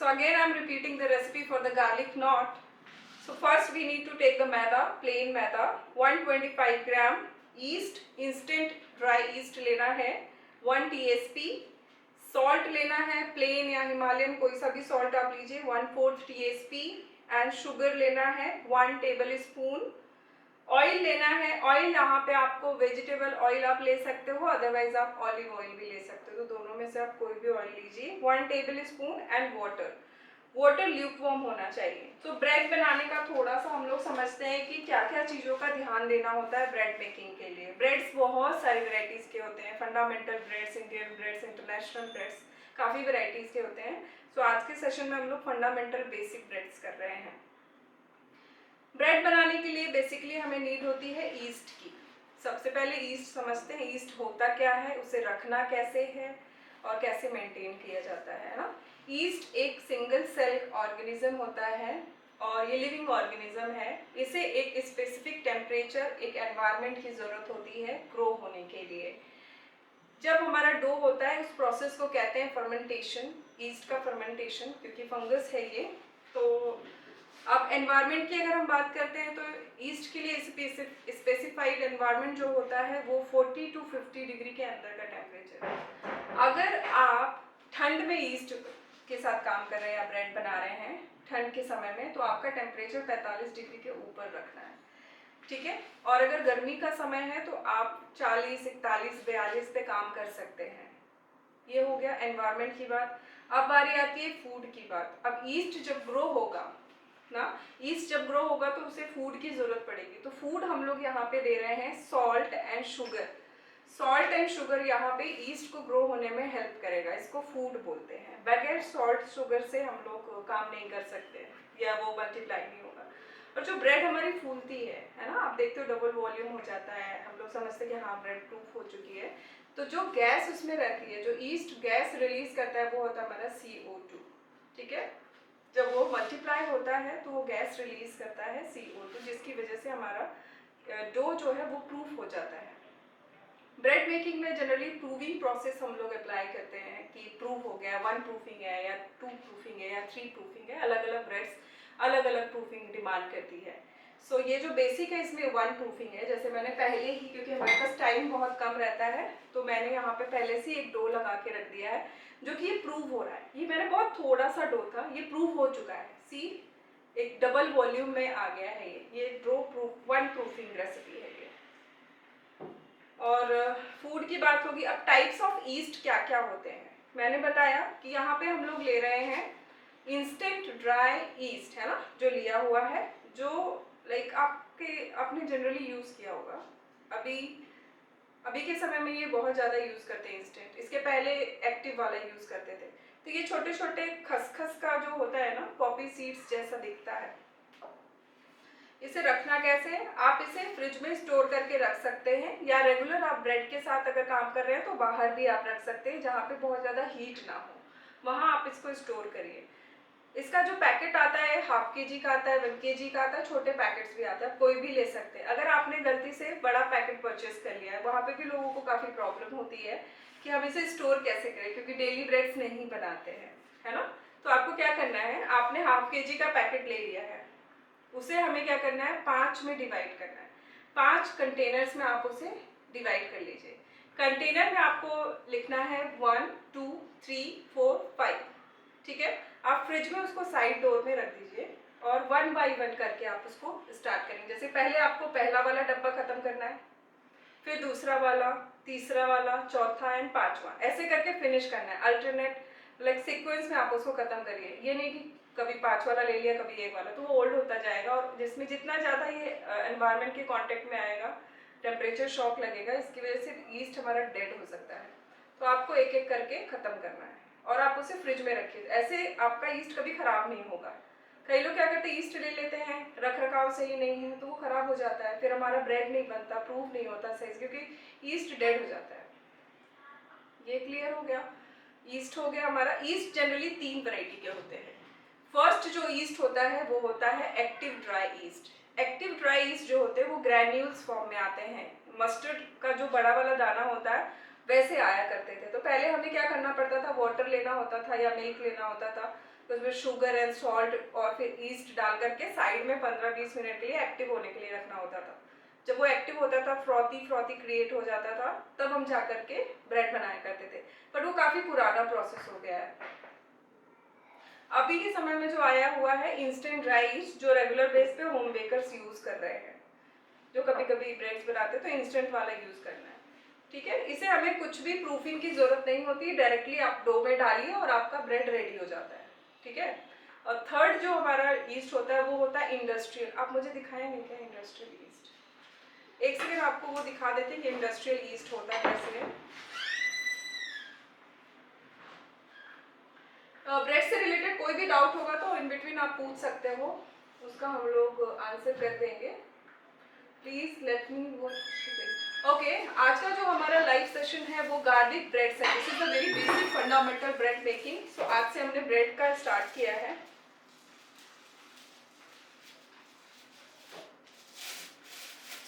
again I'm repeating the recipe for the garlic knot. So first we need to take the maida, plain maida, 125 gram, yeast, instant dry yeast लेना है, 1 TSP, salt लेना है, plain या Himalayan कोई सा भी salt आप लीजिए, 1/4 TSP, and sugar लेना है 1 टेबल स्पून. ऑयल लेना है. ऑयल यहाँ पे आपको वेजिटेबल ऑयल आप ले सकते हो, अदरवाइज आप ऑलिव ऑयल भी ले सकते हो, तो दोनों में से आप कोई भी ऑयल लीजिए. 1 table spoon and water. Water lukewarm होना चाहिए. तो ब्रेड बनाने का थोड़ा सा हम लोग समझते हैं कि क्या क्या चीज़ों का ध्यान देना होता है ब्रेड मेकिंग के लिए. ब्रेड्स बहुत सारी वेराइटीज़ के होते हैं, fundamental breads, Indian breads, international breads, काफ़ी वेराइटीज़ के होते हैं. सो आज के सेशन में हम लोग फंडामेंटल बेसिक ब्रेड्स कर रहे हैं. ब्रेड बनाने के लिए बेसिकली हमें नीड होती है ईस्ट की. सबसे पहले ईस्ट समझते हैं. ईस्ट होता क्या है, उसे रखना कैसे है और कैसे मेंटेन किया जाता है ना. ईस्ट एक सिंगल सेल ऑर्गेनिज्म होता है और ये लिविंग ऑर्गेनिज्म है. इसे एक स्पेसिफिक टेम्परेचर, एक एनवायरनमेंट की ज़रूरत होती है ग्रो होने के लिए. जब हमारा डो होता है उस प्रोसेस को कहते हैं फर्मेंटेशन, ईस्ट का फर्मेंटेशन, क्योंकि फंगस है ये. तो अब एनवायरनमेंट की अगर हम बात करते हैं तो ईस्ट के लिए स्पेसिफाइड एनवायरनमेंट जो होता है वो 40 to 50 डिग्री के अंदर का टेम्परेचर है. अगर आप ठंड में ईस्ट के साथ काम कर रहे हैं या ब्रेड बना रहे हैं ठंड के समय में, तो आपका टेम्परेचर 45 डिग्री के ऊपर रखना है, ठीक है. और अगर गर्मी का समय है तो आप 40, 41, 42 पे काम कर सकते हैं. ये हो गया एनवायरनमेंट की बात. अब बारी आती है फूड की बात. अब ईस्ट जब ग्रो होगा ना, ईस्ट जब ग्रो होगा तो उसे फूड की जरूरत पड़ेगी. तो फूड हम लोग यहाँ पे दे रहे हैं salt and sugar. Salt and sugar यहाँ पे ईस्ट को ग्रो होने में हेल्प करेगा. इसको फूड बोलते हैं. बगैर सॉल्ट शुगर से हम लोग काम नहीं कर सकते या वो मल्टीप्लाई नहीं होगा. और जो ब्रेड हमारी फूलती है ना, आप देखते हो डबल वॉल्यूम हो जाता है, हम लोग समझते हैं कि हाँ ब्रेड प्रूफ हो चुकी है. तो जो गैस उसमें रहती है, जो ईस्ट गैस रिलीज करता है वो होता है हमारा CO2, ठीक है. जब वो मल्टीप्लाई होता है तो वो गैस रिलीज करता है CO2, जिसकी वजह से हमारा डो जो है वो प्रूफ हो जाता है. ब्रेड मेकिंग में जनरली प्रूविंग प्रोसेस हम लोग अप्लाई करते हैं कि प्रूफ हो गया, 1 प्रूफिंग है या 2 प्रूफिंग है या 3 प्रूफिंग है. अलग अलग ब्रेड्स अलग अलग प्रूफिंग डिमांड करती है. सो ये जो बेसिक है इसमें 1 प्रूफिंग है. जैसे मैंने पहले ही, क्योंकि हमारे पास टाइम बहुत कम रहता है, तो मैंने यहाँ पे पहले से एक डो लगा के रख दिया है जो कि ये प्रूव हो रहा है. ये मैंने बहुत थोड़ा सा डो था, ये प्रूव हो चुका है. सी, एक डबल वॉल्यूम में आ गया है. ये डो प्रूफ 1 प्रूफिंग रेसिपी है ये. और फूड की बात होगी. अब टाइप्स ऑफ ईस्ट क्या क्या होते हैं मैंने बताया कि यहाँ पे हम लोग ले रहे हैं इंस्टेंट ड्राई ईस्ट, है ना, जो लिया हुआ है, जो लाइक आपने जनरली यूज़ किया होगा. अभी के समय में ये बहुत ज़्यादा यूज़ करते हैं इंस्टेंट. इसके पहले एक्टिव वाला यूज़ करते थे. तो ये छोटे छोटे खसखस का जो होता है ना, पॉपी सीड्स जैसा दिखता है. इसे रखना कैसे है, आप इसे फ्रिज में स्टोर करके रख सकते हैं, या रेगुलर आप ब्रेड के साथ अगर काम कर रहे हैं तो बाहर भी आप रख सकते हैं जहाँ पे बहुत ज़्यादा हीट ना हो, वहाँ आप इसको स्टोर करिए. इसका जो पैकेट आता है ½ kg का आता है, 1 kg का आता है, छोटे पैकेट्स भी आते हैं, कोई भी ले सकते हैं. अगर आपने गलती से बड़ा पैकेट परचेस कर लिया है, वहाँ पे भी लोगों को काफ़ी प्रॉब्लम होती है कि हम इसे स्टोर कैसे करें, क्योंकि डेली ब्रेड्स नहीं बनाते हैं, है ना. तो आपको क्या करना है, आपने ½ kg का पैकेट ले लिया है, उसे हमें क्या करना है 5 में डिवाइड करना है. 5 कंटेनर्स में आप उसे डिवाइड कर लीजिए. कंटेनर में आपको लिखना है 1, 2, 3, 4, 5, ठीक है. आप फ्रिज में उसको साइड डोर में रख दीजिए और 1 by 1 करके आप उसको स्टार्ट करेंगे. जैसे पहले आपको पहला वाला डब्बा खत्म करना है, फिर दूसरा वाला, तीसरा वाला, चौथा एंड 5वां, ऐसे करके फिनिश करना है. अल्टरनेट लाइक सीक्वेंस में आप उसको खत्म करिए. ये नहीं कि कभी 5 वाला ले लिया कभी 1 वाला, तो वो ओल्ड होता जाएगा. और जिसमें जितना ज़्यादा ये एनवायरनमेंट के कांटेक्ट में आएगा, टेम्परेचर शॉक लगेगा, इसकी वजह से ईस्ट हमारा डेड हो सकता है. तो आपको एक एक करके ख़त्म करना है और आप उसे फ्रिज में रखिए. ऐसे आपका ईस्ट कभी ख़राब नहीं होगा. कई लोग क्या करते हैं, ईस्ट ले लेते हैं, रख रखाव सही नहीं है तो वो ख़राब हो जाता है, फिर हमारा ब्रेड नहीं बनता, प्रूफ नहीं होता सही, क्योंकि ईस्ट डेड हो जाता है. ये क्लियर हो गया. ईस्ट हो गया हमारा. ईस्ट जनरली 3 वैरायटी के होते हैं. फर्स्ट जो ईस्ट होता है वो होता है active dry east. Active dry east जो होते हैं वो ग्रैन्यूल्स फॉर्म में आते हैं. मस्टर्ड का जो बड़ा वाला दाना होता है वैसे आया करते थे. तो पहले हमें क्या करना पड़ता था, वाटर लेना होता था या मिल्क लेना होता था, तो उसमें शुगर एंड सॉल्ट और फिर ईस्ट डाल करके साइड में 15-20 मिनट के लिए एक्टिव होने के लिए रखना होता था। जब वो एक्टिव होता था, फ्रॉथी फ्रॉथी क्रिएट हो जाता था, तब हम जा करके ब्रेड बनाया करते थे। बट वो काफ़ी पुराना प्रोसेस हो गया है। अभी के समय में जो आया हुआ है इंस्टेंट ड्राई ईस्ट, जो रेगुलर बेस पे होम बेकर्स यूज़ कर रहे हैं, जो कभी कभी ब्रेड्स बनाते हैं तो इंस्टेंट वाला यूज़ करना है। ठीक है, इसे हमें कुछ भी प्रूफिंग की जरूरत नहीं होती, डायरेक्टली आप डो में डालिए और आपका ब्रेड रेडी हो जाता है। ठीक है, और थर्ड जो हमारा ईस्ट होता है वो होता है इंडस्ट्रियल। आप मुझे दिखाएंगे क्या इंडस्ट्रियल ईस्ट? एक सेकेंड आपको वो दिखा देते हैं कि इंडस्ट्रियल ईस्ट होता है कैसे है। ब्रेड से रिलेटेड कोई भी डाउट होगा तो इन बिटवीन आप पूछ सकते हो, उसका हम लोग आंसर कर देंगे। प्लीज लेट मी वो। ओके, आज का जो हमारा लाइव सेशन है वो गार्लिक ब्रेड है। This is a very basic fundamental bread making. So आज से हमने ब्रेड का स्टार्ट किया है।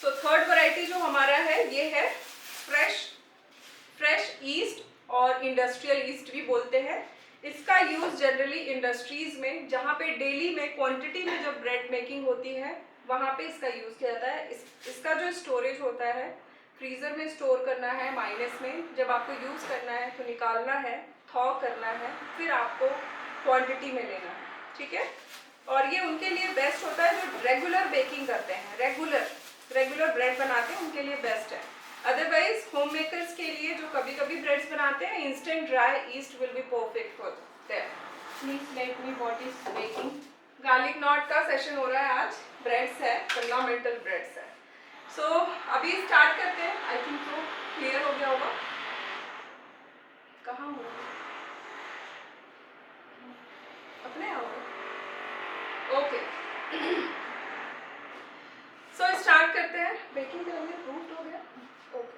सो थर्ड वैरायटी जो हमारा है ये है फ्रेश ईस्ट और इंडस्ट्रियल ईस्ट भी बोलते हैं। इसका यूज जनरली इंडस्ट्रीज में, जहाँ पे डेली में क्वांटिटी में जब ब्रेड मेकिंग होती है वहाँ पे इसका यूज किया जाता है। इसका जो स्टोरेज होता है, फ्रीजर में स्टोर करना है माइनस में, जब आपको यूज करना है तो निकालना है, थॉ करना है, फिर आपको क्वांटिटी में लेना है। ठीक है, और ये उनके लिए बेस्ट होता है जो रेगुलर बेकिंग करते हैं, रेगुलर ब्रेड बनाते हैं, उनके लिए बेस्ट है। अदरवाइज होम मेकर्स के लिए जो कभी कभी ब्रेड्स बनाते हैं, instant dry east will be perfect for them. Please let me what is baking. Garlic not का सेशन हो रहा है आज, ब्रेड्स है, फंडामेंटल ब्रेड्स है। सो अभी स्टार्ट करते हैं। आई थिंक तो क्लियर हो गया होगा। कहाँ हो अपने आओगे? ओके, सो स्टार्ट करते हैं। बेकिंग के लिए प्रूफ हो गया। ओके,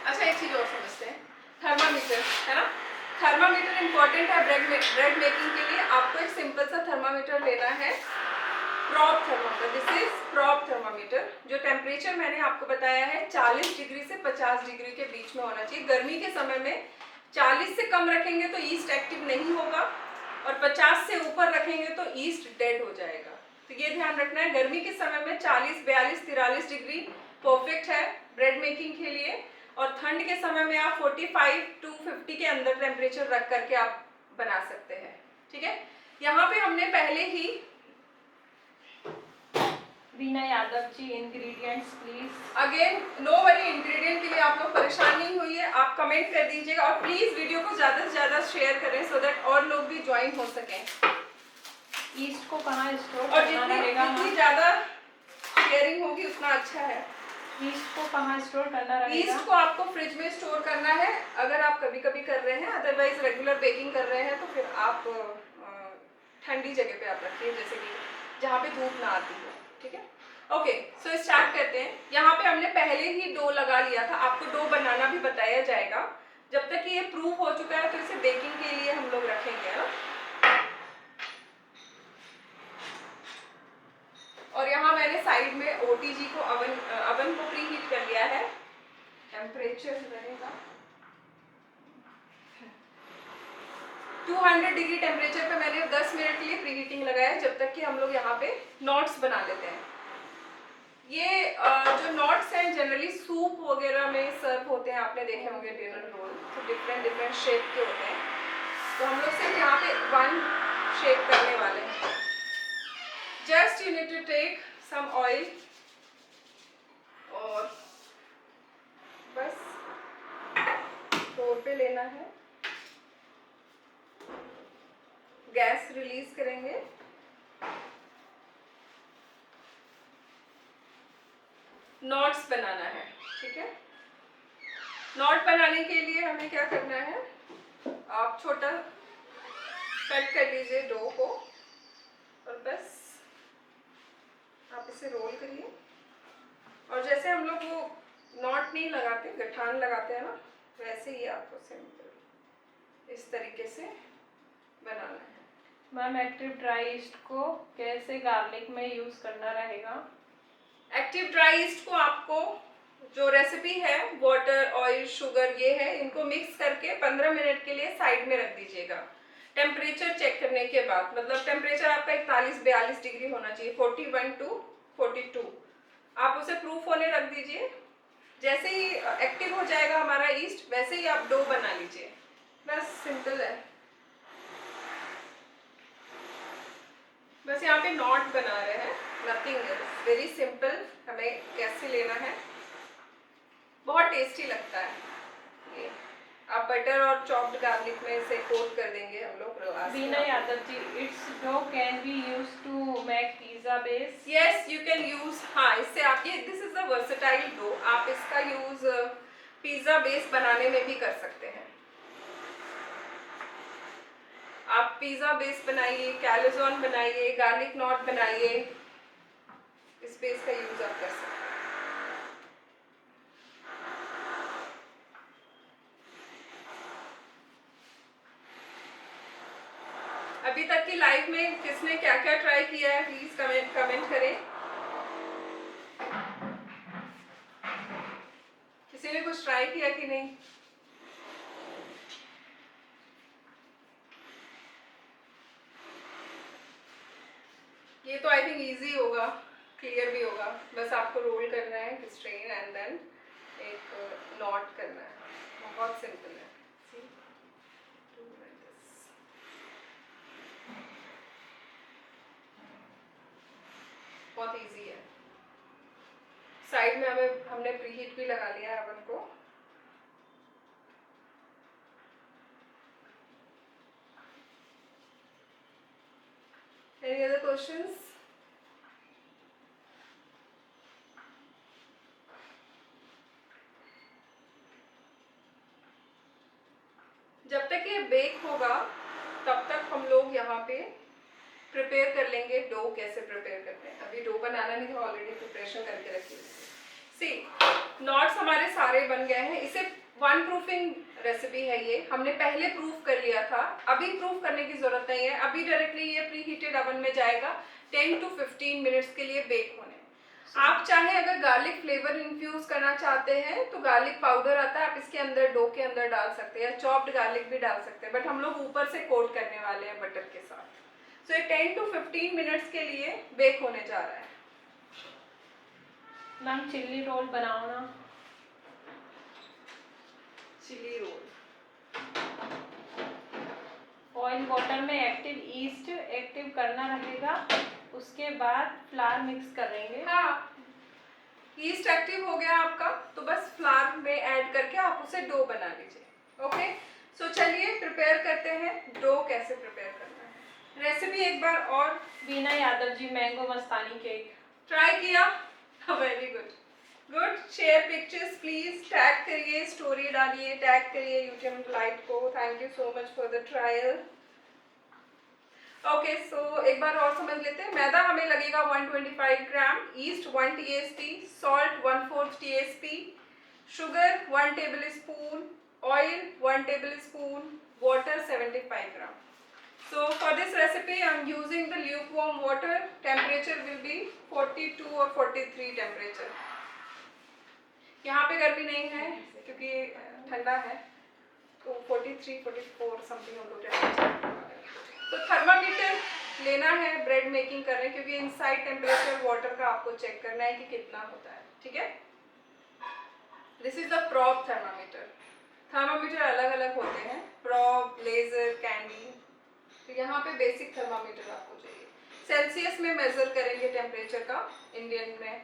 अच्छा एक चीज और समझते हैं, थर्मामीटर है ना। थर्मामीटर इंपॉर्टेंट है ब्रेड मेकिंग के लिए। आपको एक सिंपल सा थर्मामीटर लेना है, prop thermometer. This is prop thermometer. जो टेम्परेचर मैंने आपको बताया है 40 डिग्री से 50 डिग्री के बीच में होना चाहिए। गर्मी के समय में 40 से कम रखेंगे तो ईस्ट एक्टिव नहीं होगा, और 50 से ऊपर रखेंगे तो ईस्ट डेड हो जाएगा। तो ये ध्यान रखना है, गर्मी के समय में 40, 42, 43 डिग्री परफेक्ट है ब्रेड मेकिंग के लिए, और ठंड के समय में आप 45 to 50 के अंदर टेम्परेचर रख करके आप बना सकते हैं। ठीक है, यहाँ पे हमने पहले ही Reena Yadav ji, ingredients please. Again no worry, ingredient के लिए आप लोग परेशान नहीं होइए, आप कमेंट कर दीजिएगा और प्लीज वीडियो को ज्यादा से ज्यादा शेयर करें सो दैट और लोग भी ज्वाइन हो सकें। ईस्ट को कहाँ स्टोर और करना रहेगा? जितनी ज्यादा शेयरिंग होगी उतना अच्छा है। ईस्ट को कहाँ स्टोर करना रहेगा? ईस्ट को आपको फ्रिज में स्टोर करना है अगर आप कभी कभी कर रहे हैं, अदरवाइज रेगुलर बेकिंग कर रहे हैं तो फिर आप ठंडी जगह पे आप रखिए, जैसे कि जहाँ पे धूप ना आती हो। ठीक है, ओके, सो स्टार्ट करते हैं। यहाँ पे हमने पहले ही डो लगा लिया था, आपको डो बनाना भी बताया जाएगा। जब तक कि ये प्रूफ हो चुका है तो इसे बेकिंग के लिए हम लोग रखेंगे ना। और यहाँ मैंने साइड में ओटीजी को अवन को प्री हीट कर लिया है। टेम्परेचर रहेगा 200 डिग्री टेम्परेचर पे मैंने 10 मिनट के लिए प्री हीटिंग लगाया है, जब तक कि हम लोग यहाँ पे नॉट्स बना लेते हैं। ये जो नॉट्स हैं जनरली सूप वगैरह में सर्व होते हैं, आपने देखे होंगे डिनर रोल, तो डिफरेंट शेप के होते हैं। तो हम लोग सिर्फ यहाँ पे वन शेप करने वाले हैं। Just you need to take some oil और बस 4 पे लेना है, गैस रिलीज करेंगे, नॉट्स बनाना है। ठीक है, नॉट बनाने के लिए हमें क्या करना है, आप छोटा कट कर लीजिए डो को और बस आप इसे रोल करिए। और जैसे हम लोग वो नॉट नहीं लगाते, गठान लगाते हैं ना, वैसे ही आपको सिंपल इस तरीके से बनाना है। मैम, एक्टिव ड्राई ईस्ट को कैसे गार्लिक में यूज करना रहेगा? एक्टिव ड्राई ईस्ट को आपको जो रेसिपी है वाटर ऑयल शुगर ये है, इनको मिक्स करके 15 मिनट के लिए साइड में रख दीजिएगा। टेम्परेचर चेक करने के बाद, मतलब टेम्परेचर आपका 41-42 डिग्री होना चाहिए, 41 टू 42। आप उसे प्रूफ होने रख दीजिए। जैसे ही एक्टिव हो जाएगा हमारा ईस्ट, वैसे ही आप डो बना लीजिए। बस सिंपल है। बस यहाँ पे नॉट बना रहे हैं, नथिंग एल्स, वेरी सिंपल। हमें कैसे लेना है, बहुत टेस्टी लगता है ये। आप बटर और चॉप्ड गार्लिक में इसे कोट कर देंगे हम लोग। Beena Yadav ji, it's dough can be use to make pizza base. Yes you can use, हाँ इससे आप ये, this is the versatile dough, आप इसका यूज पिज्जा बेस बनाने में भी कर सकते हैं। आप पिज्जा बेस बनाइए, कैलज़ोन बनाइए, गार्लिक नॉट बनाइए, इस बेस का यूज आप कर सकते हैं। अभी तक की लाइफ में किसने क्या क्या ट्राई किया है, प्लीज कमेंट करें। किसी ने कुछ ट्राई किया कि नहीं? ये तो आई थिंक इजी होगा, क्लियर भी होगा। बस आपको रोल करना है, स्ट्रेन एंड देन एक नॉट करना है, बहुत सिंपल है। See? Do like this. बहुत इजी है। साइड में हमने प्रीहीट भी लगा लिया है अवन को। Any other questions? जब तक ये बेक होगा तब तक हम लोग यहाँ पे प्रिपेयर कर लेंगे डो। कैसे प्रिपेयर करते हैं, अभी डो बनाना नहीं था, ऑलरेडी प्रिपरेशन करके रखी है। सी नॉट्स हमारे सारे बन गए हैं। इसे वन प्रूफिंग रेसिपी है ये, हमने पहले प्रूफ कर लिया था, अभी प्रूफ करने की जरूरत नहीं है। अभी डायरेक्टली ये प्री हीटेड ओवन में जाएगा 10 to 15 मिनट्स के लिए बेक होने। आप चाहे अगर गार्लिक फ्लेवर इन्फ्यूज करना चाहते हैं तो गार्लिक पाउडर आता है, आप इसके अंदर डो के अंदर डाल सकते हैं, चॉप्ड गार्लिक भी डाल सकते हैं, बट हम लोग ऊपर से कोट करने वाले हैं बटर के साथ। सो ये 10 to 15 मिनट्स के लिए बेक होने जा रहा है। मैम चिल्ली रोल बनाओ ना। चिली रोल, ऑयल वाटर में एक्टिव ईस्ट एक्टिव करना रहेगा, उसके बाद फ्लावर मिक्स करेंगे। हाँ ईस्ट एक्टिव हो गया आपका, तो बस फ्लावर में ऐड करके आप उसे डो बना लीजिए। ओके, सो चलिए प्रिपेयर करते हैं डो, कैसे प्रिपेयर करना है। रेसिपी एक बार और। बीना यादव जी, मैंगो मस्तानी केक ट्राई किया, very good good. Share pictures please, tag करिए, स्टोरी डालिए, टैग करिए यूट्यूब लाइट को। Thank you so much for the trial. Okay so एक बार और समझ लेते हैं। मैदा हमें लगेगा 125 gram, yeast 1 TSP, salt 1/4 TSP, sugar 1 tablespoon, oil 1 tablespoon, water 75 gram. So for this recipe I am using the lukewarm water. Temperature will be 42 or 43 temperature. यहाँ पे गर्मी नहीं है क्योंकि ठंडा है, तो 43, 44 समथिंग हम लोग टेम्परेचर। तो थर्मामीटर लेना है, ब्रेड मेकिंग कर रहे हैं, क्योंकि इनसाइड टेम्परेचर वाटर का आपको चेक करना है कि कितना होता है। ठीक है, this is the probe thermometer. Thermometer अलग अलग होते हैं, प्रॉब, लेजर, कैंडी। तो यहाँ पे बेसिक थर्मामीटर आपको चाहिए। सेल्सियस में मेजर करेंगे टेम्परेचर का, इंडियन में।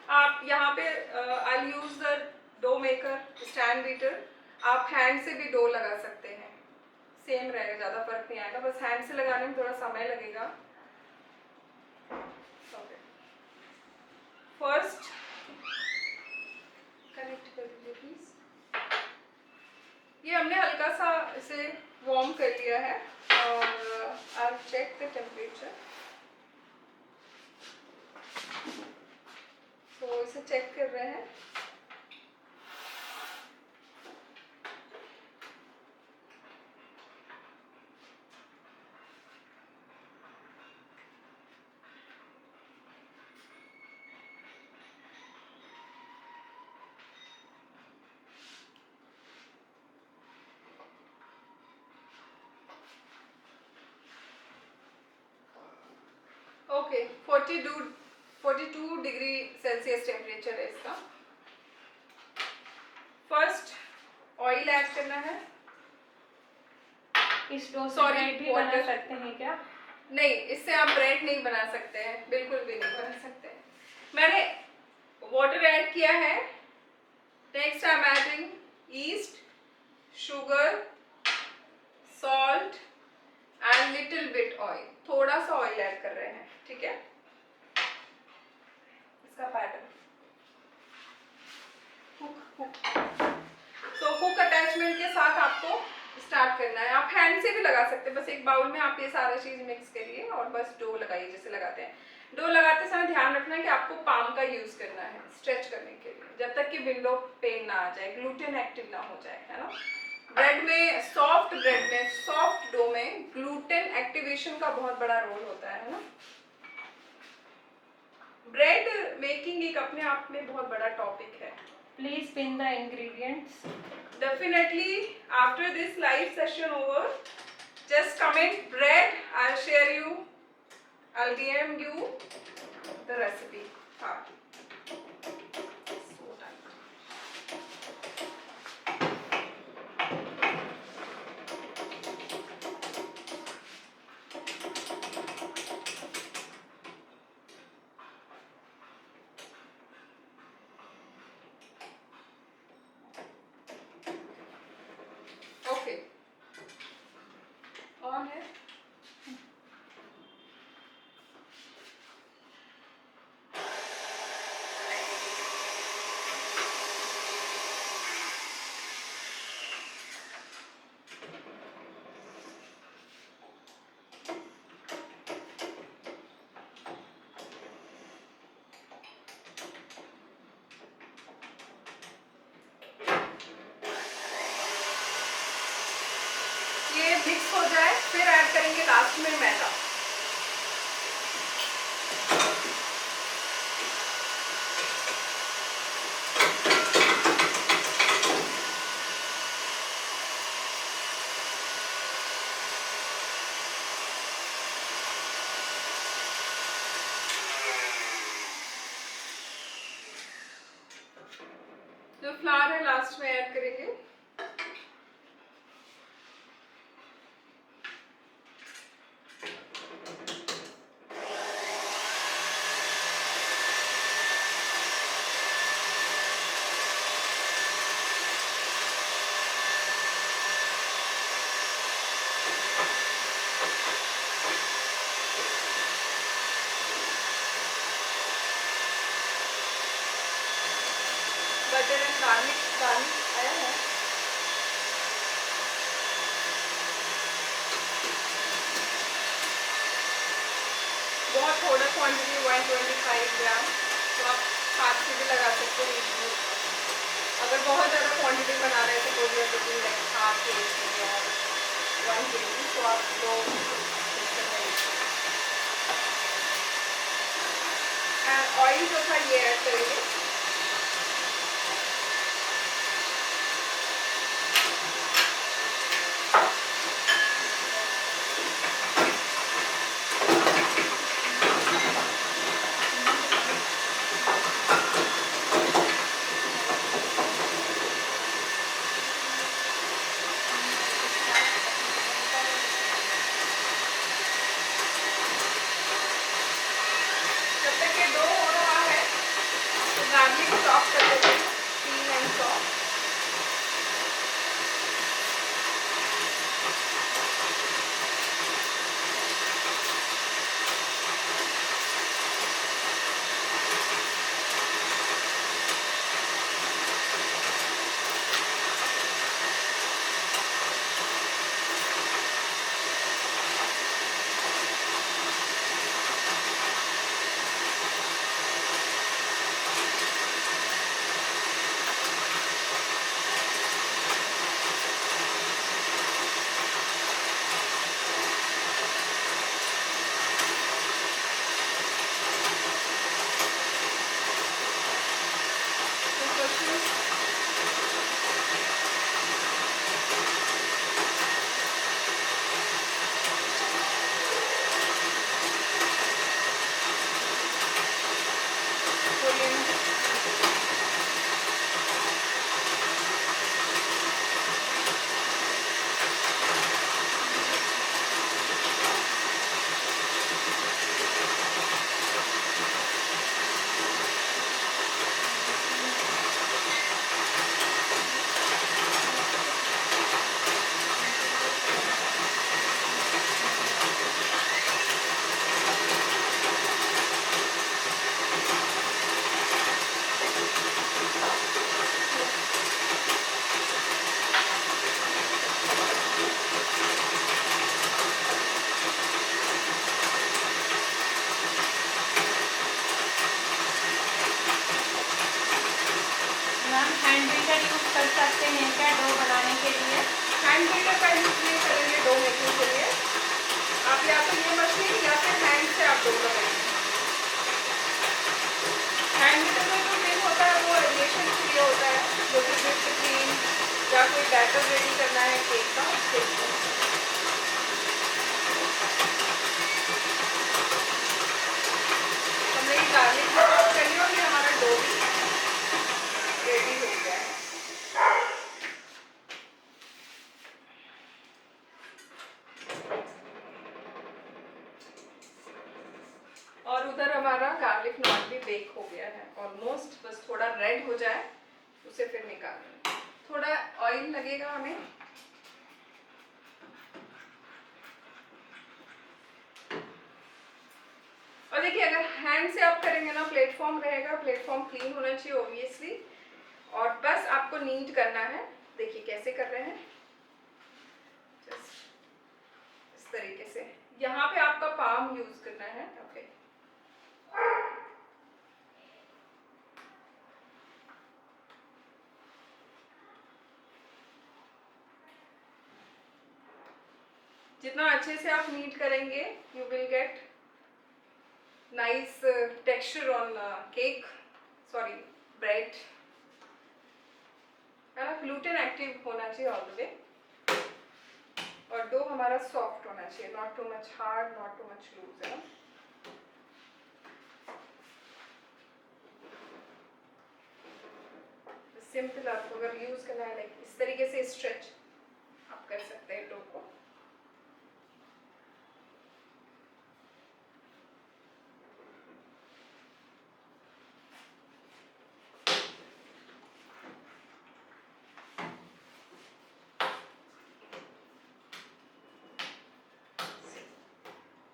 आप यहाँ पे I use the dough maker, stand beater. आप हैंड से भी डो लगा सकते हैं, सेम रहेगा, ज़्यादा फर्क नहीं आएगा, बस हैंड से लगाने में थोड़ा समय लगेगा। फर्स्ट कनेक्ट कर दीजिए प्लीज। ये हमने हल्का सा इसे वार्म कर लिया है और आई चेक द टेम्परेचर। तो इसे चेक कर रहे हैं। 42 डिग्री सेल्सियस टेम्परेचर है इसका। फर्स्ट ऑयल ऐड करना है। इस डो से Sorry, ब्रेड भी water. बना सकते हैं क्या? नहीं, इससे आप ब्रेड नहीं बना सकते हैं, बिल्कुल भी नहीं बना सकते हैं। मैंने वाटर ऐड किया है। Next I am adding east, sugar, salt and little bit oil. थोड़ा सा ऑयल ऐड कर रहे हैं, ठीक है। इसका पैटर्न हुक अटैचमेंट के साथ आपको स्टार्ट करना है। आप हैंड से भी लगा सकते हैं। बस एक बाउल में आप ये सारा चीज मिक्स करिए और बस डो लगाइए जैसे लगाते हैं। डो लगाते समय ध्यान रखना है कि आपको पाम का यूज करना है स्ट्रेच करने के लिए, जब तक कि विंडो पेन ना आ जाए, ग्लूटेन एक्टिव ना हो जाए, है ना। ब्रेड में, सॉफ्ट ब्रेड में, सॉफ्ट डो में ग्लूटेन एक्टिवेशन का बहुत बड़ा रोल होता है ना। ब्रेड मेकिंग एक अपने आप में बहुत बड़ा टॉपिक है। Please pin the ingredients. Definitely, after this live session over, just comment bread. I'll share you. I'll DM you the recipe. So tight. Okay. On है। ये मिक्स हो जाए फिर ऐड करेंगे लास्ट में मैदा। जो फ्लावर है लास्ट में ऐड करेंगे। बटर एंड गार्लिक आया है। बहुत थोड़ा क्वांटिटी 125 ग्राम, तो आप हाथ से भी लगा सकते हैं। अगर बहुत ज़्यादा क्वांटिटी बना रहे हैं तो कोई भी लाइक हाफ के जी या 1 kg, तो आप दो ऑयल जो था ये ऐड करेंगे। गार्लिक चॉप कर देते हैं, peel and chop. Hand beater use कर सकते हैं क्या डो बनाने के लिए? हैंड बीटर का यूज नहीं करेंगे डो मेकिंग के लिए। आप या तो ये मशीन या फिर हैंड से आप डो लगाएंगे। हैंड बीटर में जो टिप होता है वो रेडिएशन फ्री होता है, जो कि विप्ड क्रीम या कोई बैटर रेडी करना है केक का उसके लिए। हमने ये गार्लिक नॉट कर लिया और ये हमारा डो भी रेडी हो गया है। और उधर हमारा गार्लिक नॉट भी बेक हो गया है ऑलमोस्ट, बस थोड़ा रेड हो जाए उसे फिर निकाल लेंगे। थोड़ा ऑयल लगेगा हमें। और देखिए अगर हैंड से आप करेंगे ना प्लेटफॉर्म रहेगा, प्लेटफॉर्म क्लीन होना चाहिए ऑब्वियसली, और बस आपको नीट करना है। देखिए कैसे कर रहे हैं, जस्ट इस तरीके से। यहाँ पे आपका पाम यूज करना है। ओके जितना अच्छे से आप नीट करेंगे you will get nice texture on cake, sorry bread, है ना। ग्लूटेन एक्टिव होना चाहिए ऑल द वे, और डो हमारा सॉफ्ट होना चाहिए, not too much hard not too much loose, है ना। सिंपल आपको अगर यूज करना है लाइक इस तरीके से स्ट्रेच आप कर सकते हैं डो को।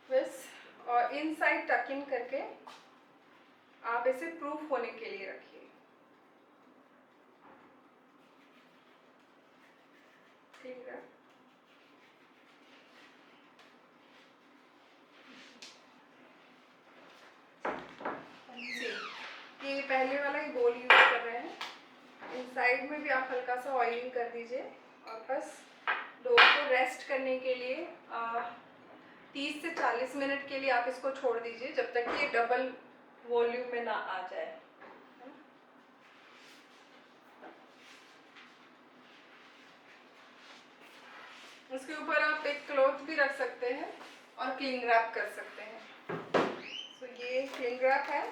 बस, और इनसाइड टक इन करके आप इसे प्रूफ होने के लिए रखिए। ठीक है, ये पहले वाला ही बोल यूज कर रहे हैं। इनसाइड में भी आप हल्का सा ऑयलिंग कर दीजिए, और बस डो को रेस्ट करने के लिए 30 से 40 मिनट के लिए आप इसको छोड़ दीजिए, जब तक ये डबल वॉल्यूम में ना आ जाए। उसके ऊपर आप एक क्लॉथ भी रख सकते हैं और क्लिंग रैप कर सकते हैं। तो ये क्लिंग रैप है।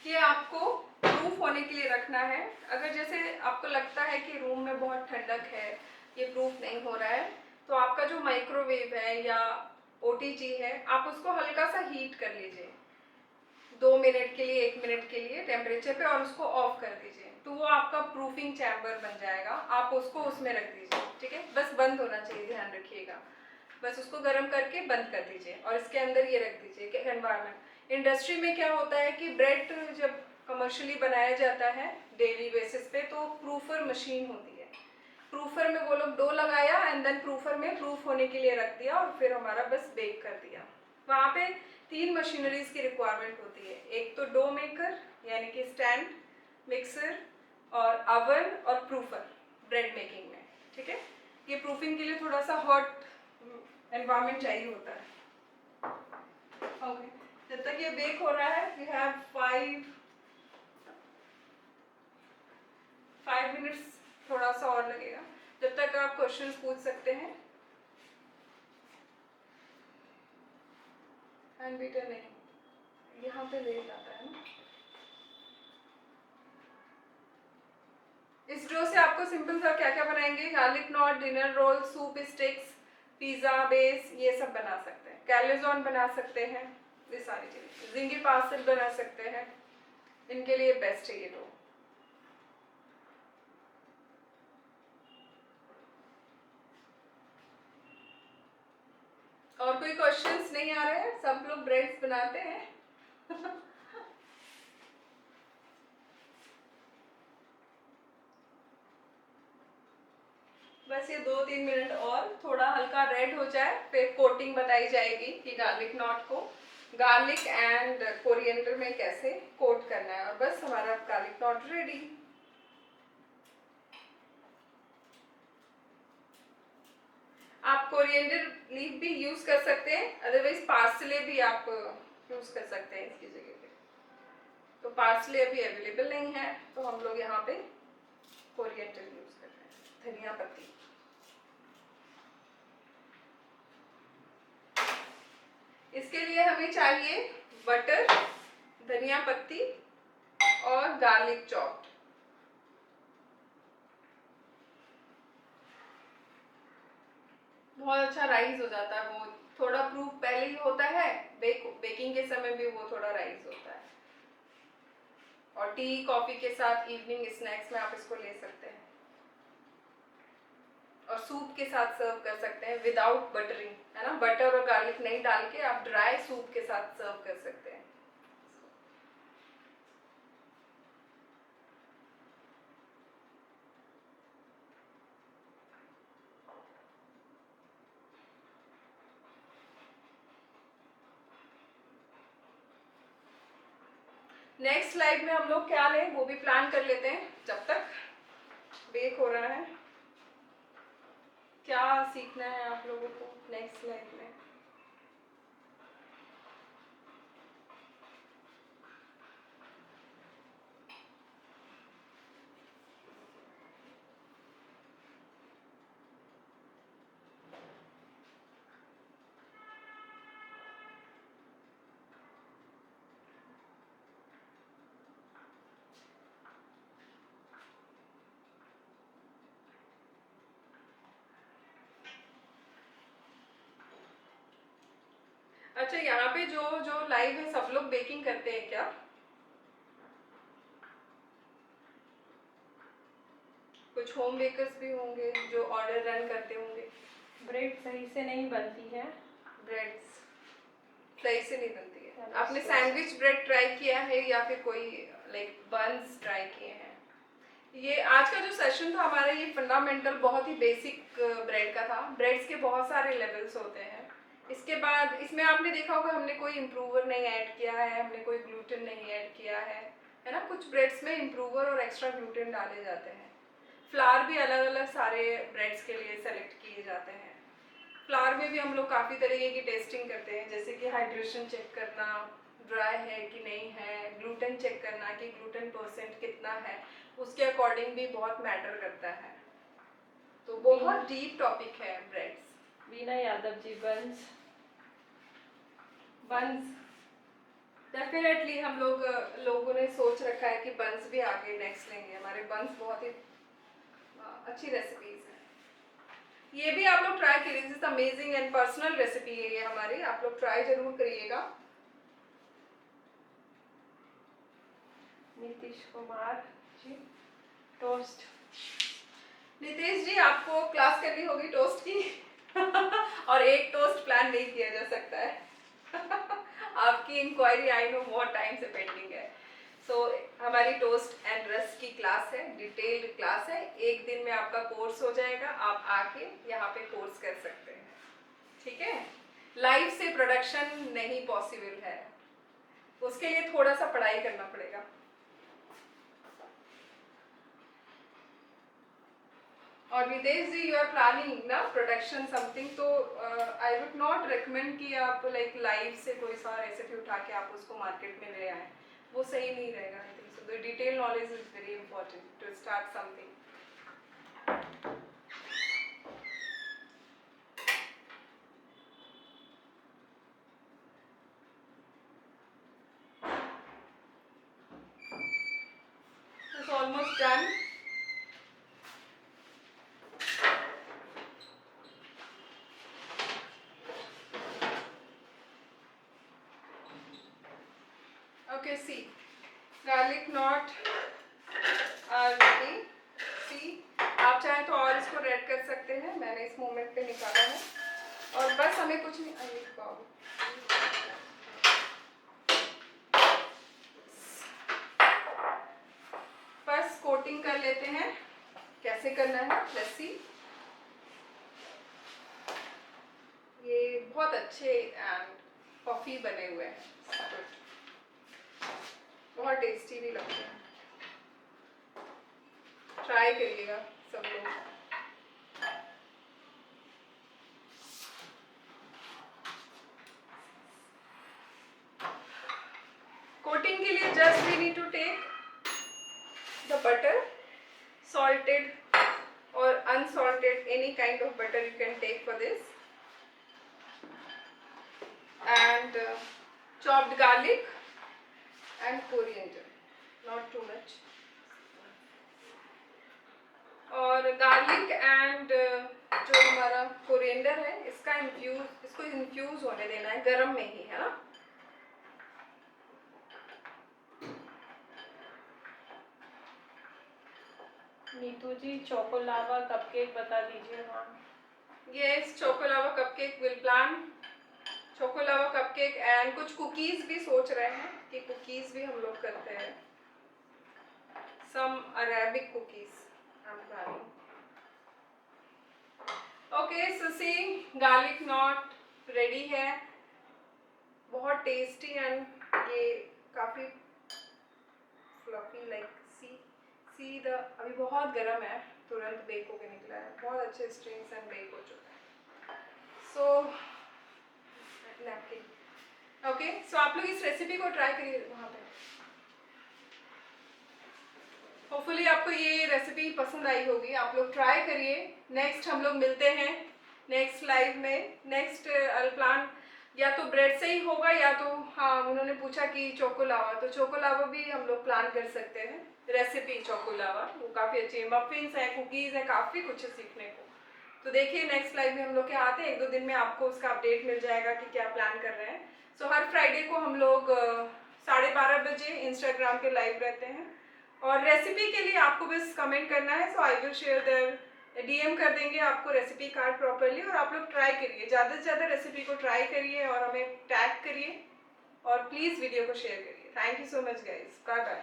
ये आपको प्रूफ होने के लिए रखना है। अगर जैसे आपको लगता है कि रूम में बहुत ठंडक है, ये प्रूफ नहीं हो रहा है, तो आपका जो माइक्रोवेव है या ओटीजी है आप उसको हल्का सा हीट कर लीजिए 2 मिनट के लिए 1 मिनट के लिए टेम्परेचर पे, और उसको ऑफ कर दीजिए, तो वो आपका प्रूफिंग चैम्बर बन जाएगा। आप उसको उसमें रख दीजिए, ठीक है। बस बंद होना चाहिए, ध्यान रखिएगा। बस उसको गर्म करके बंद कर दीजिए और इसके अंदर ये रख दीजिए। एनवायरनमेंट इंडस्ट्री में क्या होता है कि ब्रेड जब कमर्शियली बनाया जाता है डेली बेसिस पे, तो प्रूफर मशीन होती है। प्रूफर में वो लोग डो लगाया एंड देन प्रूफर में प्रूफ होने के लिए रख दिया, और फिर हमारा बस बेक कर दिया। वहाँ पे 3 मशीनरीज की रिक्वायरमेंट होती है। एक तो डो मेकर यानी कि स्टैंड, मिक्सर और अवन, और प्रूफर ब्रेड मेकिंग में, ठीक है। ये प्रूफिंग के लिए थोड़ा सा हॉट एनवायरनमेंट चाहिए होता है। ओके, जब तक ये बेक हो रहा है वी हैव 5 मिनट्स, थोड़ा सा और लगेगा। जब तक आप क्वेश्चंस पूछ सकते हैं। हैंड बीटर नहीं, यहाँ पे रेट आता है ना। इस डो से आपको सिंपल सा क्या क्या बनाएंगे, garlic knot, dinner roll, soup sticks, pizza base, ये सब बना सकते हैं। कैलेजॉन बना सकते हैं, ये सारी चीजें। जिंगी पार्सल बना सकते हैं, इनके लिए बेस्ट है ये डो। और कोई क्वेश्चंस नहीं आ रहे हैं, सब लोग ब्रेड्स बनाते हैं। बस ये 2-3 मिनट और थोड़ा हल्का रेड हो जाए, फिर कोटिंग बताई जाएगी कि गार्लिक नॉट को गार्लिक एंड कोरिएंडर में कैसे कोट करना है। और बस हमारा गार्लिक नॉट रेडी। आप कोरिएंडर लीफ भी यूज कर सकते हैं, अदरवाइज पार्सले भी आप यूज कर सकते हैं इसकी जगह पे। तो पार्सले अभी अवेलेबल नहीं है, तो हम लोग यहाँ पे कोरिएंडर यूज कर रहे हैं, धनिया पत्ती। इसके लिए हमें चाहिए बटर, धनिया पत्ती और गार्लिक चॉप्ड। बहुत अच्छा राइज हो जाता है, वो थोड़ा प्रूफ पहले ही होता है, बेकिंग के समय भी वो थोड़ा राइज होता है। और टी कॉफी के साथ इवनिंग स्नैक्स में आप इसको ले सकते हैं, और सूप के साथ सर्व कर सकते हैं विदाउट बटरिंग, है ना। बटर और गार्लिक नहीं डाल के आप ड्राई सूप के साथ सर्व कर सकते हैं। नेक्स्ट स्लाइड में हम लोग क्या लें वो भी प्लान कर लेते हैं, जब तक बेक हो रहा है। क्या सीखना है आप लोगों को नेक्स्ट स्लाइड में? अच्छा, यहाँ पे जो जो लाइव है सब लोग बेकिंग करते हैं क्या? कुछ होम बेकर्स भी होंगे जो ऑर्डर रन करते होंगे। ब्रेड सही से नहीं बनती है, ब्रेड सही से नहीं बनती है। Sandwich आपने toast। सैंडविच ब्रेड ट्राई किया है या फिर कोई लाइक बन्स ट्राई किए हैं? ये आज का जो सेशन था हमारा, ये फंडामेंटल बहुत ही बेसिक ब्रेड का था। ब्रेड्स के बहुत सारे लेवल्स होते हैं। इसके बाद इसमें आपने देखा होगा हमने कोई इम्प्रूवर नहीं ऐड किया है, हमने कोई ग्लूटेन नहीं ऐड किया है ना। कुछ ब्रेड्स में इम्प्रूवर और एक्स्ट्रा ग्लूटेन डाले जाते हैं। फ्लावर भी अलग अलग सारे ब्रेड्स के लिए सेलेक्ट किए जाते हैं। फ्लावर में भी हम लोग काफ़ी तरीके की टेस्टिंग करते हैं, जैसे कि हाइड्रेशन चेक करना, ड्राई है कि नहीं है, ग्लूटेन चेक करना कि ग्लूटेन परसेंट कितना है, उसके अकॉर्डिंग भी बहुत मैटर करता है। तो बहुत डीप टॉपिक है ब्रेड्स। वीना यादव जी, बंस बंस डेफिनेटली हम लोगों ने सोच रखा है कि बंस भी आगे नेक्स्ट लेंगे। हमारे बंस बहुत ही अच्छी रेसिपीज हैं। ये भी आप लोग ट्राई करिए, this is amazing and personal recipe है ये हमारी, आप लोग ट्राई जरूर करिएगा। नीतीश कुमार जी, टोस्ट। नितेश जी, आपको क्लास करनी होगी टोस्ट की और एक टोस्ट प्लान नहीं किया जा सकता है आपकी इंक्वायरी आई नो बहुत टाइम से पेंडिंग है। सो हमारी टोस्ट एंड रस्क की क्लास है, डिटेल्ड क्लास है। एक दिन में आपका कोर्स हो जाएगा, आप आके यहाँ पे कोर्स कर सकते हैं, ठीक है। लाइव से प्रोडक्शन नहीं पॉसिबल है, उसके लिए थोड़ा सा पढ़ाई करना पड़ेगा। और नितेश जी, यू आर प्लानिंग ना प्रोडक्शन समथिंग, तो आई वुड नॉट रिकमेंड कि आप लाइक लाइव से कोई सा रेसिपी उठा के आप उसको मार्केट में ले आए, वो सही नहीं रहेगा। I think so the detail knowledge is very important to start something. It's almost done. Okay, see, garlic knot are ready. See, आप चाहे तो और इसको रेड कर सकते हैं, मैंने इस मोमेंट पे निकाला है। और बस हमें कुछ नहीं, बस कोटिंग कर लेते हैं। कैसे करना है, लेट्स सी। बहुत अच्छे एंड पफी बने हुए हैं, बहुत टेस्टी भी लगते हैं। ट्राई करिएगा सब लोग। कोटिंग के लिए just we need to take the butter, salted or unsalted, any kind of butter you can take for this, and chopped garlic and coriander, not too much. और गार्लिक एंड जो हमारा coriander है इसको infuse होने देना है गरम में ही, है ना। नीतू जी चोको लावा कपकेक बता दीजिए ma'am. Yes, choco lava cupcake will plan choco lava cupcake, and कुछ कुकीज भी सोच रहे हैं कि कुकीज भी हम लोग करते हैं, some Arabic cookies I am planning. Okay, so see garlic not ready है, बहुत टेस्टी एंड ये काफ़ी फ्लफी, लाइक सी द, अभी बहुत गर्म है, तुरंत बेक होके निकला है, बहुत अच्छे स्ट्रिंग्स एंड बेक हो चुका है। सो नैपकिन, ओके, सो आप लोग इस रेसिपी को ट्राई करिए वहाँ पे। होपफुली आपको ये रेसिपी पसंद आई होगी, आप लोग ट्राई करिए। नेक्स्ट हम लोग मिलते हैं नेक्स्ट लाइव में। नेक्स्ट प्लान या तो ब्रेड से ही होगा या तो, हाँ उन्होंने पूछा कि चोको लावा, तो चोको लावा भी हम लोग प्लान कर सकते हैं, रेसिपी चोको लावा, वो काफ़ी अच्छी है। मफिन्स हैं, कुकीज़ हैं, काफ़ी कुछ है सीखने को। तो देखिए नेक्स्ट लाइव में हम लोग के आते हैं, 1-2 दिन में आपको उसका अपडेट मिल जाएगा कि क्या प्लान कर रहे हैं। सो हर फ्राइडे को हम लोग 12:30 बजे इंस्टाग्राम पे लाइव रहते हैं, और रेसिपी के लिए आपको बस कमेंट करना है, so I will share there, DM कर देंगे आपको रेसिपी कार्ड प्रॉपरली, और आप लोग ट्राई करिए, ज़्यादा से ज़्यादा रेसिपी को ट्राई करिए और हमें टैग करिए, और प्लीज़ वीडियो को शेयर करिए। Thank you so much guys, bye bye.